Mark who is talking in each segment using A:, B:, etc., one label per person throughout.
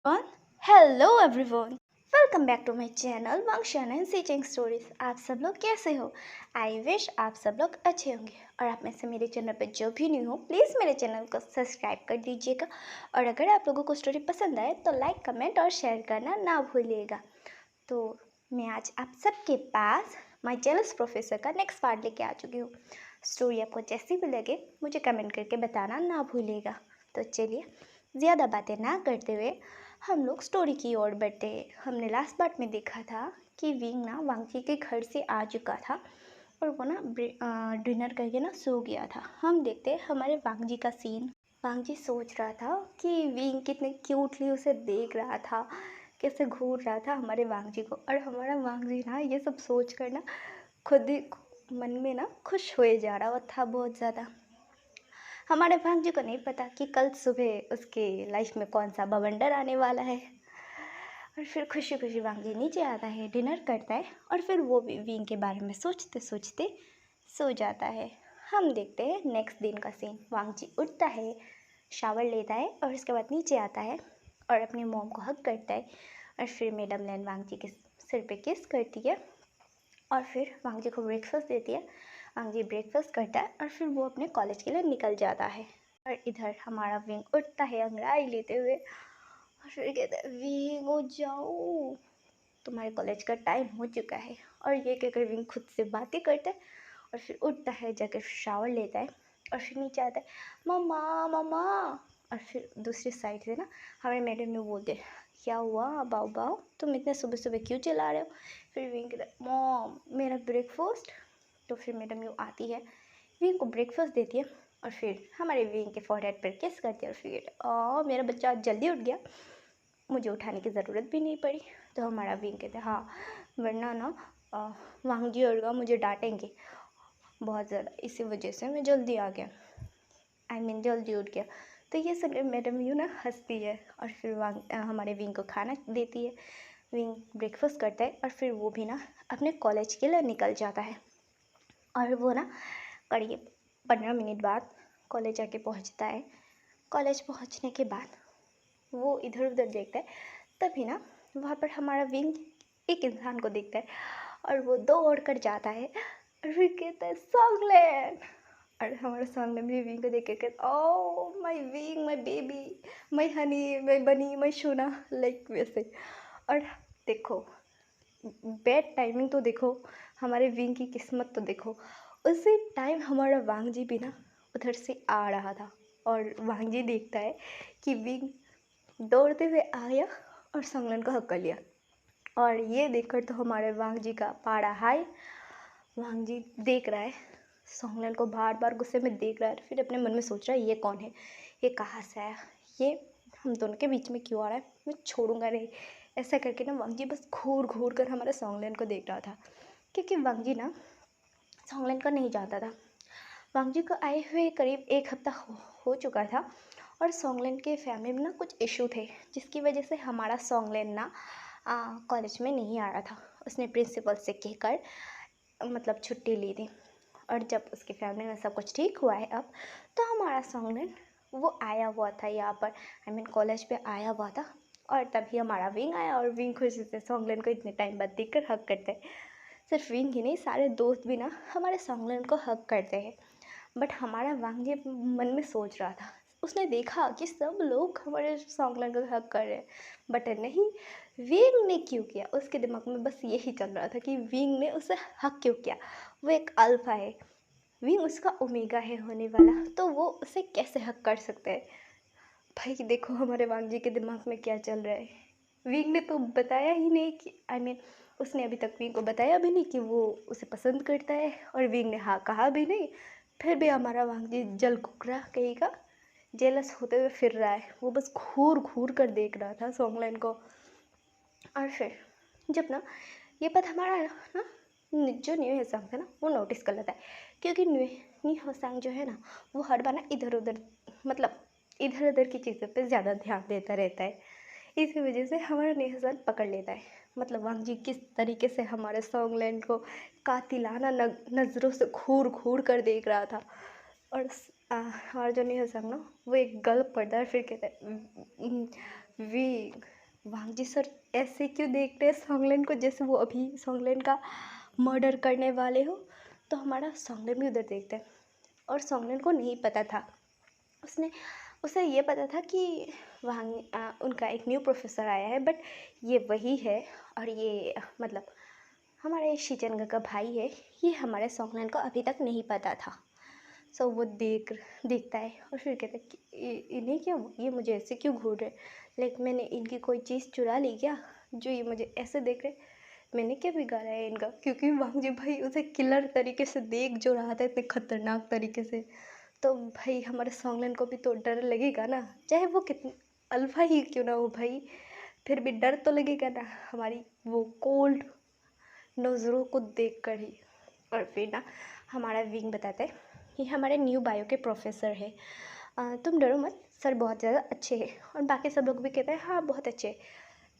A: Everyone hello everyone welcome back to my channel वंशन and सीचिंग stories. आप सब लोग कैसे हो? आई विश आप सब लोग अच्छे होंगे। और आप में से मेरे चैनल पर जो भी न्यू हो प्लीज़ मेरे चैनल को सब्सक्राइब कर दीजिएगा। और अगर आप लोगों को स्टोरी पसंद आए तो लाइक कमेंट और शेयर करना ना भूलिएगा। तो मैं आज आप सबके पास माय जेलस प्रोफेसर का नेक्स्ट पार्ट लेके आ चुकी हूँ। स्टोरी आपको जैसी भी लगे मुझे कमेंट करके बताना ना भूलिएगा। तो चलिए ज़्यादा बातें ना करते हुए हम लोग स्टोरी की ओर बढ़ते हैं। हमने लास्ट पार्ट में देखा था कि विंग ना वांगची के घर से आ चुका था और वो ना डिनर करके ना सो गया था। हम देखते हैं हमारे वांगजी का सीन। वांगजी सोच रहा था कि विंग कितने क्यूटली उसे देख रहा था, कैसे घूर रहा था हमारे वांगजी को। और हमारा वांगजी ना ये सब सोच कर ना खुद ही मन में ना खुश हुए जा रहा था बहुत ज़्यादा। हमारे भांजी को नहीं पता कि कल सुबह उसके लाइफ में कौन सा बवंडर आने वाला है। और फिर खुशी खुशी वांगी नीचे आता है, डिनर करता है और फिर वो भी विंग के बारे में सोचते सोचते सो जाता है। हम देखते हैं नेक्स्ट दिन का सीन। वांगजी उठता है, शावर लेता है और उसके बाद नीचे आता है और अपनी मॉम को हग करता है। और फिर मैडम लैन वांगजी के सिर पे किस करती है और फिर वांगजी को ब्रेकफास्ट देती है। वांगजी ब्रेकफास्ट करता है और फिर वो अपने कॉलेज के लिए निकल जाता है। और इधर हमारा विंग उठता है अंगड़ाई लेते हुए और फिर कहता है विंग हो जाओ, तुम्हारे कॉलेज का टाइम हो चुका है। और ये कहकर विंग खुद से बातें करता है और फिर उठता है, जाकर शावर लेता है और फिर नीचे आता है, मम्मा मम्मा। और फिर दूसरी साइड से ना हमारे मैडम ने बोलते, क्या हुआ बाऊ बाऊ, तुम इतने सुबह सुबह क्यों चिल्ला रहे हो? फिर विंग कहता है, मॉम मेरा ब्रेकफास्ट। तो फिर मैडम यूँ आती है, विंग को ब्रेकफास्ट देती है और फिर हमारे विंग के फोरहेड पर किस करती है और फिर मेरा बच्चा आज जल्दी उठ गया, मुझे उठाने की ज़रूरत भी नहीं पड़ी। तो हमारा विंग कहते हैं हाँ, वरना ना वांगजी और मुझे डांटेंगे बहुत ज़्यादा, इसी वजह से मैं जल्दी आ गया, जल्दी उठ गया। तो ये सब मैडम यूँ ना हंसती है और फिर हमारे विंग को खाना देती है। विंग ब्रेकफास्ट करता है और फिर वो भी ना अपने कॉलेज के लिए निकल जाता है। और वो ना करीब 15 मिनट बाद कॉलेज जाके पहुंचता है। कॉलेज पहुंचने के बाद वो इधर उधर देखता है, तभी ना वहाँ पर हमारा विंग एक इंसान को देखता है और वो दौड़ कर जाता है और फिर कहता है सॉन्गलैंड। और हमारा सॉन्गलैंड भी विंग को देख के कहता oh my wing, my baby, my Honey, my बनी, माय सोना, लाइक वैसे। और देखो बैड टाइमिंग तो देखो, हमारे विंग की किस्मत तो देखो, उसी टाइम हमारा वांगजी भी ना उधर से आ रहा था और वांगजी देखता है कि विंग दौड़ते हुए आया और संगलन को हक कर लिया। और ये देखकर तो हमारे वांगजी का पारा हाई। वांगजी देख रहा है सोंगलन को, बार बार गुस्से में देख रहा है, फिर अपने मन में सोच रहा है ये कौन है, ये कहाँ से आया, ये हम दोनों के बीच में क्यों आ रहा है, मैं छोड़ूंगा नहीं। ऐसा करके ना वांगजी बस घूर घूर कर हमारे सोंगलन को देख रहा था, क्योंकि वांगजी ना सोंगलन को नहीं जानता था। वांगजी को आए हुए करीब 1 हफ्ता हो चुका था और सोंगलन के फैमिली में ना कुछ इशू थे, जिसकी वजह से हमारा सोंगलन ना कॉलेज में नहीं आ रहा था। उसने प्रिंसिपल से कहकर मतलब छुट्टी ली थी। और जब उसके फैमिली में सब कुछ ठीक हुआ है अब, तो हमारा सोंगलन वो आया हुआ था यहाँ पर, कॉलेज पे आया हुआ था। और तभी हमारा विंग आया और विंग खुशी से सोंगलन को इतने टाइम बाद देखकर हक करते हैं। सिर्फ विंग ही नहीं, सारे दोस्त भी ना हमारे सोंगलन को हक करते हैं। बट हमारा वांग ये मन में सोच रहा था, उसने देखा कि सब लोग हमारे सोंगलन को हक कर रहे हैं, बट नहीं, विंग ने क्यों किया। उसके दिमाग में बस यही चल रहा था कि विंग ने उसे हक क्यों किया, वो एक अल्फा है, विंग उसका ओमेगा है होने वाला, तो वो उसे कैसे हक कर सकते हैं। भाई देखो हमारे वांग जी के दिमाग में क्या चल रहा है। विंग ने तो बताया ही नहीं कि उसने अभी तक विंग को बताया भी नहीं कि वो उसे पसंद करता है, और विंग ने हाँ कहा भी नहीं। फिर भी हमारा वांग जी जल कुकरा कहेगा, जेलस होते हुए फिर रहा है, वो बस घूर घूर कर देख रहा था सोंगलाइन को। और फिर जब ना ये बात हमारा ना जो न्यू होसांग था ना वो नोटिस कर लेता है, क्योंकि न्यू होसांग जो है ना वो हर बार ना इधर उधर मतलब इधर उधर की चीज़ों पे ज़्यादा ध्यान देता रहता है। इसी वजह से हमारा न्यू होसांग पकड़ लेता है, मतलब वांग जी किस तरीके से हमारे सोंगलैंड को कातिलाना नज़रों से घूर घूर कर देख रहा था। और और जो न्यू होसांग ना वो एक गल्प पड़ता है और फिर कहता है वी वांगजी सर ऐसे क्यों देख रहे हैं सॉन्गलैन को, जैसे वो अभी सॉन्गलैन का मर्डर करने वाले हो। तो हमारा सॉन्गलैन भी उधर देखता है और सॉन्गलैन को नहीं पता था, उसने उसे ये पता था कि उनका एक न्यू प्रोफेसर आया है, बट ये वही है और ये मतलब हमारे शीजनगा का भाई है, ये हमारे सॉन्गलैन को अभी तक नहीं पता था। सो वो देखता है और फिर कहता है कि इन्हें क्यों, ये मुझे ऐसे क्यों घूर रहे, लाइक मैंने इनकी कोई चीज़ चुरा ली क्या जो ये मुझे ऐसे देख रहे, मैंने क्या बिगाड़ा है इनका। क्योंकि वांगजी भाई उसे किलर तरीके से देख जो रहा था, इतने खतरनाक तरीके से, तो भाई हमारे सॉन्गलैन को भी तो डर लगेगा ना, चाहे वो कितनी अल्फा ही क्यों ना हो भाई, फिर भी डर तो लगेगा ना हमारी वो कोल्ड नज़रों को देख कर ही। और फिर ना हमारा विंग बताता है ये हमारे न्यू बायो के प्रोफेसर है, तुम डरो मत, सर बहुत ज़्यादा अच्छे हैं। और बाकी सब लोग भी कहते हैं हाँ बहुत अच्छे,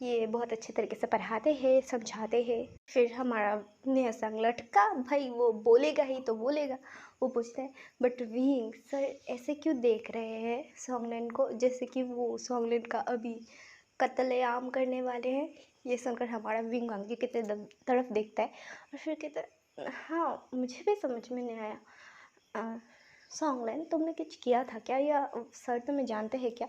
A: ये बहुत अच्छे तरीके से पढ़ाते हैं समझाते हैं। फिर हमारा नया संग लटका भाई वो बोलेगा ही तो बोलेगा, वो पूछता है बट विंग सर ऐसे क्यों देख रहे हैं सॉन्गलैन को, जैसे कि वो सॉन्गलैन का अभी कत्लेआम करने वाले हैं। ये सुनकर हमारा विंग वांगी की तरफ देखता है और फिर कहता है हाँ मुझे भी समझ में नहीं आया, सॉन्गलैन तुमने कुछ किया था क्या, या सर तुम्हें जानते हैं क्या।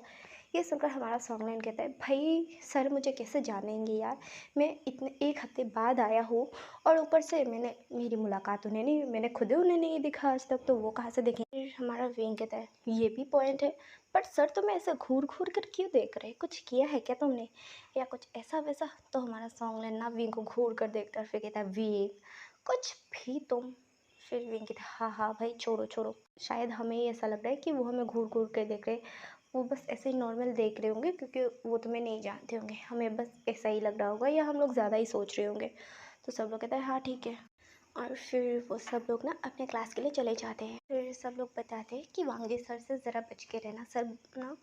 A: ये सुनकर हमारा सॉन्गलैन कहता है भाई सर मुझे कैसे जानेंगे यार, मैं इतने एक हफ्ते बाद आया हूँ और ऊपर से मेरी मुलाकात उन्हें नहीं, मैंने खुद उन्हें नहीं दिखा आज तक, तो वो कहाँ से देखेंगे। फिर हमारा विंग कहता है ये भी पॉइंट है, बट सर तुम्हें ऐसे घूर घूर कर क्यों देख रहे, कुछ किया है क्या तुमने या कुछ ऐसा वैसा। तो हमारा सॉन्गलैन ना विंग को घूर कर देखता है, फिर कहता है विंग कुछ भी तुम। फिर विंग कहता है हाँ हाँ भाई छोड़ो छोड़ो, शायद हमें ही ऐसा लग रहा है कि वो हमें घूर घूर कर देख रहे हैं, वो बस ऐसे ही नॉर्मल देख रहे होंगे क्योंकि वो तुम्हें नहीं जानते होंगे, हमें बस ऐसा ही लग रहा होगा या हम लोग ज़्यादा ही सोच रहे होंगे। तो सब लोग कहते हैं हाँ ठीक है। और फिर वो सब लोग ना अपने क्लास के लिए चले जाते हैं। फिर सब लोग बताते हैं कि वांगे सर से ज़रा बच के रहना, सर ना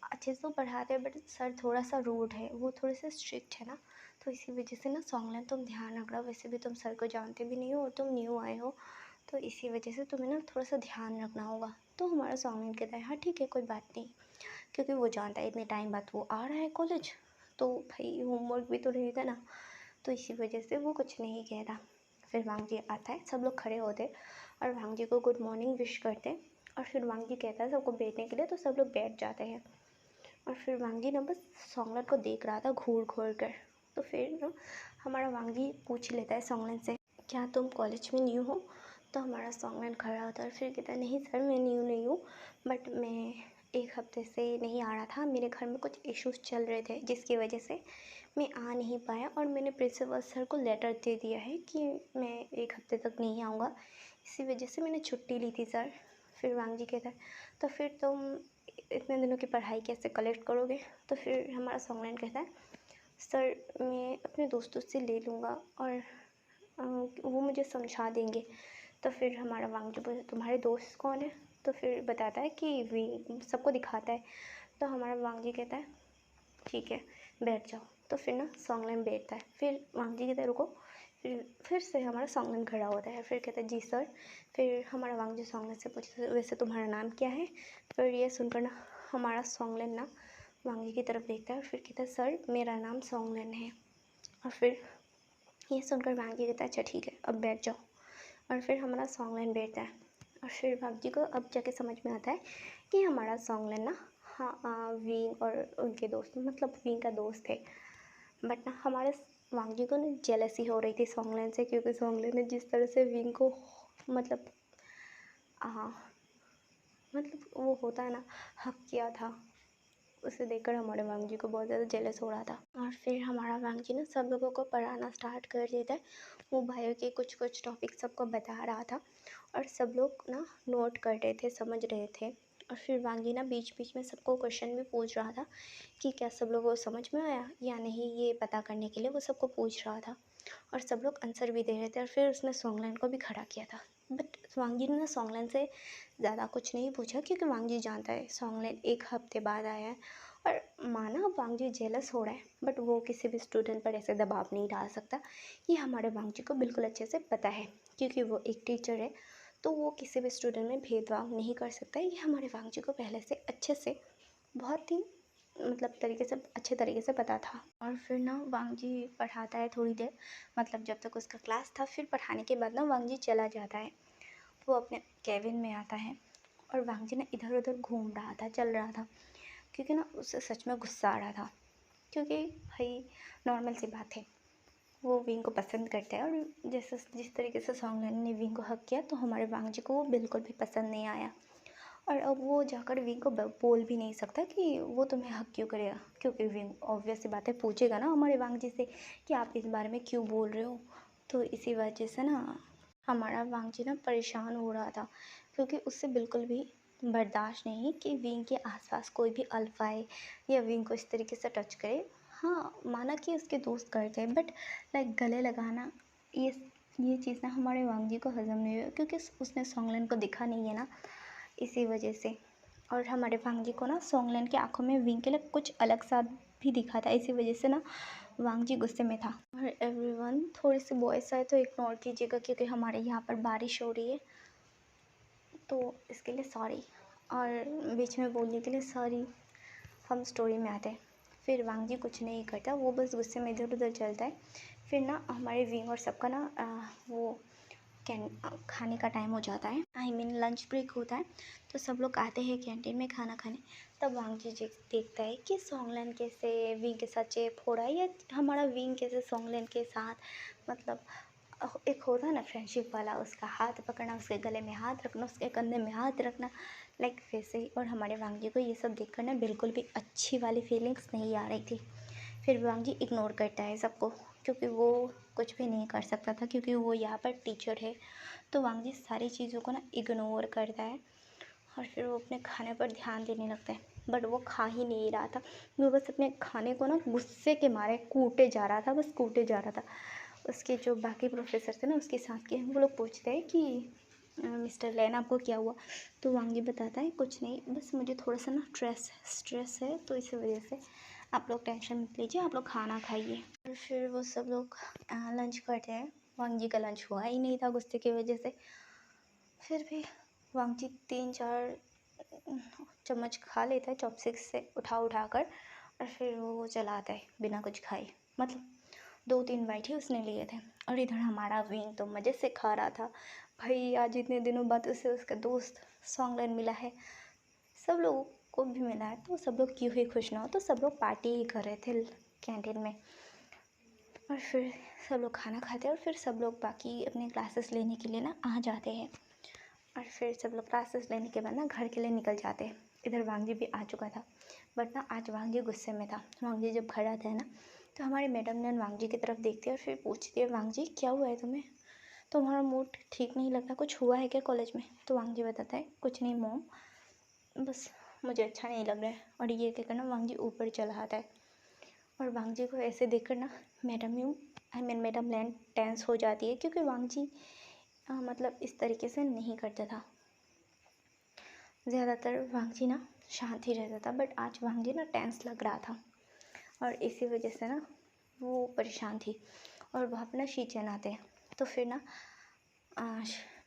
A: अच्छे से तो पढ़ाते हैं बट सर थोड़ा सा रूड है, वो थोड़े से स्ट्रिक्ट है ना, तो इसी वजह से ना सॉन्गलैन तुम ध्यान रखना, वैसे भी तुम सर को जानते भी नहीं हो और तुम न्यू आए हो, तो इसी वजह से तुम्हें ना थोड़ा सा ध्यान रखना होगा। तो हमारा सॉन्गलैन कहता है हाँ ठीक है कोई बात नहीं, क्योंकि वो जानता है इतने टाइम बाद वो आ रहा है कॉलेज, तो भाई होमवर्क भी तो रहेगा ना, तो इसी वजह से वो कुछ नहीं कहता। फिर वांगजी आता है, सब लोग खड़े होते और वांगजी को गुड मॉर्निंग विश करते हैं और फिर वांगजी कहता है सबको बैठने के लिए, तो सब लोग बैठ जाते हैं। और फिर वांगी ना बस सॉन्गलैन को देख रहा था घूर घूर कर। तो फिर ना हमारा वांगी पूछ लेता है सॉन्गलैन से क्या तुम कॉलेज में न्यू हो। तो हमारा सॉन्गलैन खड़ा होता है और फिर कहता है नहीं सर मैं न्यू नहीं हूँ, बट मैं एक हफ्ते से नहीं आ रहा था, मेरे घर में कुछ इश्यूज चल रहे थे जिसकी वजह से मैं आ नहीं पाया और मैंने प्रिंसिपल सर को लेटर दे दिया है कि मैं एक हफ्ते तक नहीं आऊँगा, इसी वजह से मैंने छुट्टी ली थी सर। फिर वांगजी कहता है तो फिर तुम इतने दिनों की पढ़ाई कैसे कलेक्ट करोगे। तो फिर हमारा सॉन्गलैन कहता है सर मैं अपने दोस्तों से ले लूँगा और वो मुझे समझा देंगे। तो फिर हमारा वांगजी बोलता है तुम्हारे दोस्त कौन है। तो फिर बताता है कि वी सबको दिखाता है। तो हमारा वांगजी कहता है ठीक है बैठ जाओ। तो फिर ना सॉन्गलैन बैठता है, फिर वांगजी कहता है रुको, फिर से हमारा सॉन्गलैन खड़ा होता है, फिर कहता है जी सर। फिर हमारा वांगजी सॉन्गलैन से पूछता है वैसे तुम्हारा नाम क्या है। फिर ये सुनकर ना हमारा सॉन्गलैन ना वांगजी की तरफ देखता है और फिर कहता है सर मेरा नाम सॉन्गलैन है। और फिर ये सुनकर वांगजी कहता है अच्छा ठीक है अब बैठ जाओ। और फिर हमारा सॉन्गलैन बैठता है और फिर वांगजी को अब जाके समझ में आता है कि हमारा सॉन्गलैन ना हाँ विंग और उनके दोस्त मतलब विंग का दोस्त है, बट ना हमारे वांगजी को ना जेलसी हो रही थी सॉन्गलैन से, क्योंकि सॉन्गलैन ने जिस तरह से विंग को मतलब हाँ मतलब वो होता है ना हक किया था, उसे देखकर हमारे वांगजी को बहुत ज़्यादा जेलस हो रहा था। और फिर हमारा वांगजी ना सब लोगों को पढ़ाना स्टार्ट कर देता है, वो बायो के कुछ कुछ टॉपिक सबको बता रहा था और सब लोग ना नोट कर रहे थे समझ रहे थे। और फिर वांगी ना बीच बीच में सबको क्वेश्चन भी पूछ रहा था कि क्या सब लोगों को समझ में आया या नहीं, ये पता करने के लिए वो सबको पूछ रहा था और सब लोग आंसर भी दे रहे थे। और फिर उसने सॉन्गलैन को भी खड़ा किया था, बट वांगी ने ना सॉन्गलैन से ज़्यादा कुछ नहीं पूछा क्योंकि वांगी जानता है सॉन्गलैन एक हफ्ते बाद आया है। और माना वांगजी जेलस हो रहा है बट वो किसी भी स्टूडेंट पर ऐसे दबाव नहीं डाल सकता, ये हमारे वांगजी को बिल्कुल अच्छे से पता है क्योंकि वो एक टीचर है, तो वो किसी भी स्टूडेंट में भेदभाव नहीं कर सकता। ये हमारे वांगजी को पहले से अच्छे से बहुत ही मतलब तरीके से अच्छे तरीके से पता था। और फिर ना वांग जी पढ़ाता है थोड़ी देर, मतलब जब तक उसका क्लास था। फिर पढ़ाने के बाद ना वांग जी चला जाता है, वो अपने केबिन में आता है। और वांग जी ना इधर उधर घूम रहा था, चल रहा था, क्योंकि ना उसे सच में गुस्सा आ रहा था। क्योंकि भाई नॉर्मल सी बात है, वो विंग को पसंद करता है। और जैसे जिस तरीके से सॉन्गलैन ने विंग को हक किया, तो हमारे वांग जी को वो बिल्कुल भी पसंद नहीं आया। और अब वो जाकर विंग को बोल भी नहीं सकता कि वो तुम्हें हक क्यों करेगा, क्योंकि विंग ऑब्वियस सी बात है पूछेगा ना हमारे वांग जी से कि आप इस बारे में क्यों बोल रहे हो। तो इसी वजह से ना हमारा वांग जी ना परेशान हो रहा था, क्योंकि उससे बिल्कुल भी बर्दाश्त नहीं कि विंग के आसपास कोई भी अल्फ आए या विंग को इस तरीके से टच करे। हाँ, माना कि उसके दोस्त करते हैं, बट लाइक गले लगाना, ये ये चीज़ ना हमारे वांग जी को हजम नहीं हुई, क्योंकि उसने सॉन्गलैन को दिखा नहीं है ना, इसी वजह से। और हमारे वांग जी को ना सॉन्गलैन की आंखों में विंग के लिए कुछ अलग सा भी दिखा था, इसी वजह से ना वांग जी गुस्से में था। और एवरीवन, थोड़ी सी वॉइस आए तो इग्नोर कीजिएगा, क्योंकि हमारे यहाँ पर बारिश हो रही है, तो इसके लिए सॉरी। और बीच में बोलने के लिए सॉरी। हम स्टोरी में आते हैं। फिर वांग जी कुछ नहीं करता, वो बस गुस्से में इधर उधर चलता है। फिर ना हमारे विंग और सबका ना वो कैन खाने का टाइम हो जाता है, आई मीन लंच ब्रेक होता है। तो सब लोग आते हैं कैंटीन में खाना खाने। तब वांग जी देखता है कि सॉन्गलैन कैसे विंग के साथ चेप हो रहा है, या हमारा विंग कैसे सॉन्गलैन के साथ, मतलब एक होता है ना फ्रेंडशिप वाला, उसका हाथ पकड़ना, उसके गले में हाथ रखना, उसके कंधे में हाथ रखना, लाइक वैसे ही। और हमारे वांग जी को ये सब देख कर ना बिल्कुल भी अच्छी वाली फीलिंग्स नहीं आ रही थी। फिर वांग जी इग्नोर करता है सबको, क्योंकि वो कुछ भी नहीं कर सकता था, क्योंकि वो यहाँ पर टीचर है। तो वांग जी सारी चीज़ों को ना इग्नोर करता है, और फिर वो अपने खाने पर ध्यान देने लगता है। बट वो खा ही नहीं रहा था, वो बस अपने खाने को ना गुस्से के मारे कूटे जा रहा था, बस कूटे जा रहा था। उसके जो बाकी प्रोफेसर थे ना उसके साथ के, वो लोग पूछते हैं कि मिस्टर लैन आपको क्या हुआ। तो वांग जी बताता है कुछ नहीं, बस मुझे थोड़ा सा ना स्ट्रेस है, तो इसी वजह से आप लोग टेंशन मत लीजिए, आप लोग खाना खाइए। और फिर वो सब लोग लंच करते हैं। वांग जी का लंच हुआ ही नहीं था गुस्से की वजह से। फिर भी वांग जी 3-4 चम्मच खा लेता है चॉपस्टिक से उठा कर, और फिर वो चला आता है बिना कुछ खाए। मतलब 2-3 बाइट ही उसने लिए थे। और इधर हमारा विंग तो मज़े से खा रहा था। भाई आज इतने दिनों बाद उसे उसका दोस्त सॉन्गलैन मिला है, सब लोगों को भी मिला है, तो सब लोग क्यों ही खुश ना हो। तो सब लोग पार्टी ही कर रहे थे कैंटीन में। और फिर सब लोग खाना खाते हैं, और फिर सब लोग बाकी अपने क्लासेस लेने के लिए ना आ जाते हैं। और फिर सब लोग क्लासेस लेने के बाद ना घर के लिए निकल जाते हैं। इधर वांग जी भी आ चुका था, बट ना आज वांग जी गुस्से में था। वांग जी जब घर आता है ना, तो हमारी मैडम ने वांग जी की तरफ देखती है और फिर पूछती है, वांग जी क्या हुआ है तुम्हें, तुम्हारा मूड ठीक नहीं लग रहा, कुछ हुआ है क्या कॉलेज में। तो वांग जी बताता है कुछ नहीं मॉम, बस मुझे अच्छा नहीं लग रहा है। और ये कहकर ना वांग जी ऊपर चला आता है। और वांग जी को ऐसे देखकर ना मैडम लैन टेंस हो जाती है, क्योंकि वांग जी मतलब इस तरीके से नहीं करता था। ज़्यादातर वांग जी ना शांत ही रहता था, बट आज वांग जी ना टेंस लग रहा था, और इसी वजह से ना वो परेशान थी। और वहाँ पर ना शीचेन आते हैं। तो फिर ना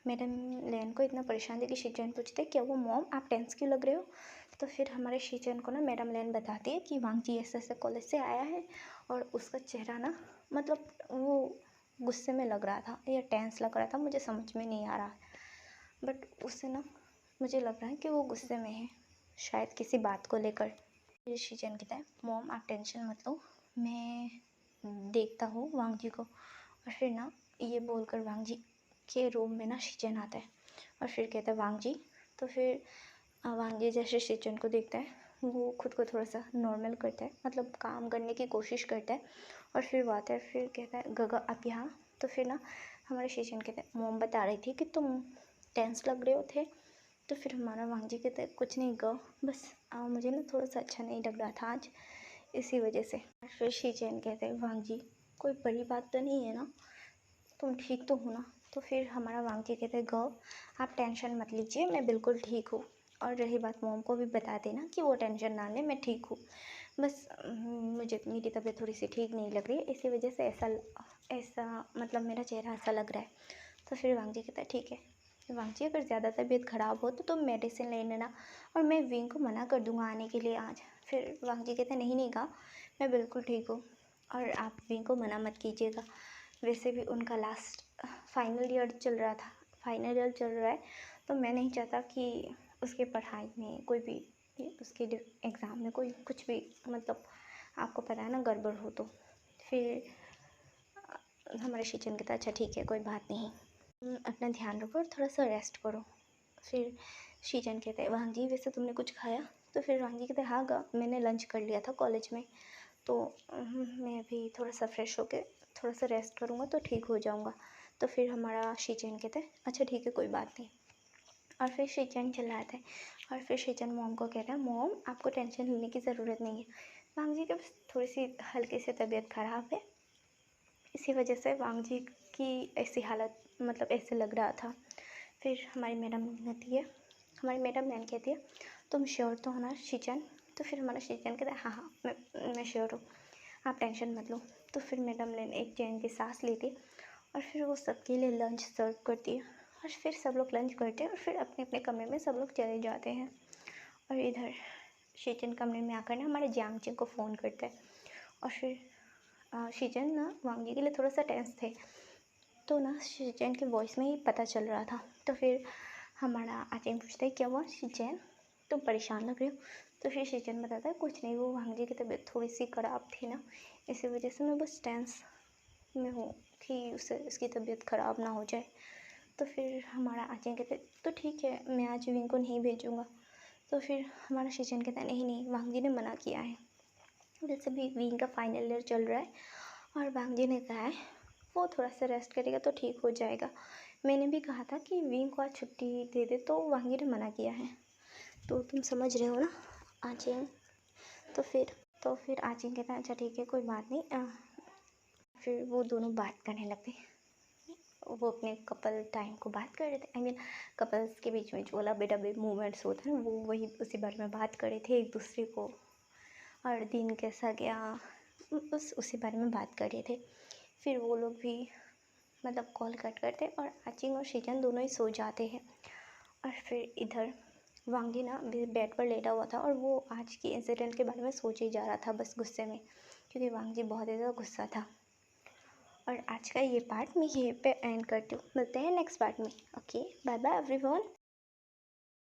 A: मैडम लेन को इतना परेशान थी कि शीचेन पूछते क्या वो मॉम आप टेंस क्यों लग रहे हो। तो फिर हमारे शीचेन को ना मैडम लेन बताती है कि वांग जी ऐसे ऐसे कॉलेज से आया है, और उसका चेहरा ना मतलब वो गुस्से में लग रहा था या टेंस लग रहा था, मुझे समझ में नहीं आ रहा, बट उससे ना मुझे लग रहा है कि वो गुस्से में है, शायद किसी बात को लेकर। ये शीचेन कहता है मॉम आप टेंशन मत लो, मैं देखता हूँ वांग जी को। और फिर ना ये बोलकर वांग जी के रूम में ना शीचेन आता है, और फिर कहता है वांग जी। तो फिर वांग जी जैसे शीचेन को देखता है, वो खुद को थोड़ा सा नॉर्मल करता है, मतलब काम करने की कोशिश करता है। और फिर वो आता है, फिर कहता है गगा आप यहाँ। तो फिर ना हमारे शीचेन कहते हैं मोम बता रही थी कि तुम टेंस लग रहे हो थे। तो फिर हमारा वांग जी कहते हैं कुछ नहीं गो, बस मुझे ना थोड़ा सा अच्छा नहीं लग रहा था आज, इसी वजह से। फिर शीचेन कहते हैं वांग जी कोई बड़ी बात तो नहीं है ना, तुम ठीक तो हो ना। तो फिर हमारा वांग जी कहते हैं गो आप टेंशन मत लीजिए, मैं बिल्कुल ठीक हूँ। और रही बात मोम को भी बता देना कि वो टेंशन ना ले, मैं ठीक हूँ, बस मुझे मेरी तबीयत थोड़ी सी ठीक नहीं लग रही है, इसी वजह से ऐसा मतलब मेरा चेहरा ऐसा लग रहा है। तो फिर वांग जी कहता है ठीक है वांग जी, अगर ज़्यादा तबीयत ख़राब हो तो तुम मेडिसिन ले लेना, और मैं विंग को मना कर दूँगा आने के लिए आज। फिर वांग जी कहते नहीं नहीं कहा, मैं बिल्कुल ठीक हूँ और आप विंग को मना मत कीजिएगा। वैसे भी उनका लास्ट फाइनल ईयर चल रहा था, फाइनल ईयर चल रहा है, तो मैं नहीं चाहता कि उसके पढ़ाई में कोई भी, उसके एग्ज़ाम में कोई कुछ भी, मतलब आपको पता है ना, गड़बड़ हो। तो फिर हमारे शिचन कहता अच्छा ठीक है कोई बात नहीं, अपना ध्यान रखो और थोड़ा सा रेस्ट करो। फिर शिचन कहते हैं वांग जी वैसे तुमने कुछ खाया? तो फिर वांग जी कहते हाँ मैंने लंच कर लिया था कॉलेज में, तो मैं भी थोड़ा सा फ्रेश होके थोड़ा सा रेस्ट करूँगा तो ठीक हो जाऊँगा। तो फिर हमारा शिचन कहते हैं अच्छा ठीक है कोई बात नहीं। और फिर शिचन चिल्लाते हैं और फिर शिचन मॉम को कहता है मॉम आपको टेंशन लेने की ज़रूरत नहीं है, वांग जी की बस थोड़ी सी हल्की सी तबीयत ख़राब है, इसी वजह से वांग जी की ऐसी हालत, मतलब ऐसे लग रहा था। फिर हमारी मैडम कहती है, हमारी मैडम मैम कहती है तुम श्योर तो हो ना शिचन? तो फिर हमारा शिचन कहता है हाँ हाँ मैं श्योर हूँ, आप टेंशन मत लो। तो फिर मैडम ने एक चैन की सांस ली थी और फिर वो सबके लिए लंच सर्व करती है और फिर सब लोग लंच करते हैं और फिर अपने अपने कमरे में सब लोग चले जाते हैं। और इधर शिचन कमरे में आकर ना हमारे जियांग को फ़ोन करता है और फिर शिचन ना वांग जी के लिए थोड़ा सा टेंस थे, तो ना शिचन के वॉइस में ही पता चल रहा था। तो फिर हमारा आचेन पूछता है क्या हुआ शिचन, तुम परेशान लग रहे हो? तो फिर शिचन बताता है कुछ नहीं, वो वांग जी की तबीयत थोड़ी सी ख़राब थी ना, इसी वजह से मैं बस टेंस में हूँ कि उसकी तबीयत ख़राब ना हो जाए। तो फिर हमारा आचेन कहते तो ठीक है मैं आज विंग को नहीं भेजूँगा। तो फिर हमारा शिचन कहता है नहीं नहीं वांग जी ने मना किया है, वैसे भी विंग का फाइनल ईयर चल रहा है और वांग जी ने कहा है वो थोड़ा सा रेस्ट करेगा तो ठीक हो जाएगा। मैंने भी कहा था कि विंग को आज छुट्टी दे दे, तो वांग जी ने मना किया है। तो तुम समझ रहे हो ना आचिंग? तो फिर आचिंग कहता है अच्छा ठीक है कोई बात नहीं। फिर वो दोनों बात करने लगते, वो अपने कपल टाइम को बात कर रहे थे, आई मीन कपल्स के बीच में जो लबे डबे मूवमेंट्स होते हैं ना, वो वही उसी बारे में बात कर रहे थे एक दूसरे को, और दिन कैसा गया उसी बारे में बात कर रहे थे। फिर वो लोग भी मतलब कॉल कट करते और आचिंग और शिचन दोनों ही सो जाते हैं। और फिर इधर वांग जी ना बेड पर लेटा हुआ था और वो आज की इंसिडेंट के बारे में सोच ही जा रहा था बस गुस्से में, क्योंकि वांग जी बहुत ज़्यादा गुस्सा था। और आज का ये पार्ट मैं यहीं पे एंड करती हूँ, मिलते हैं नेक्स्ट पार्ट में। Okay bye bye everyone.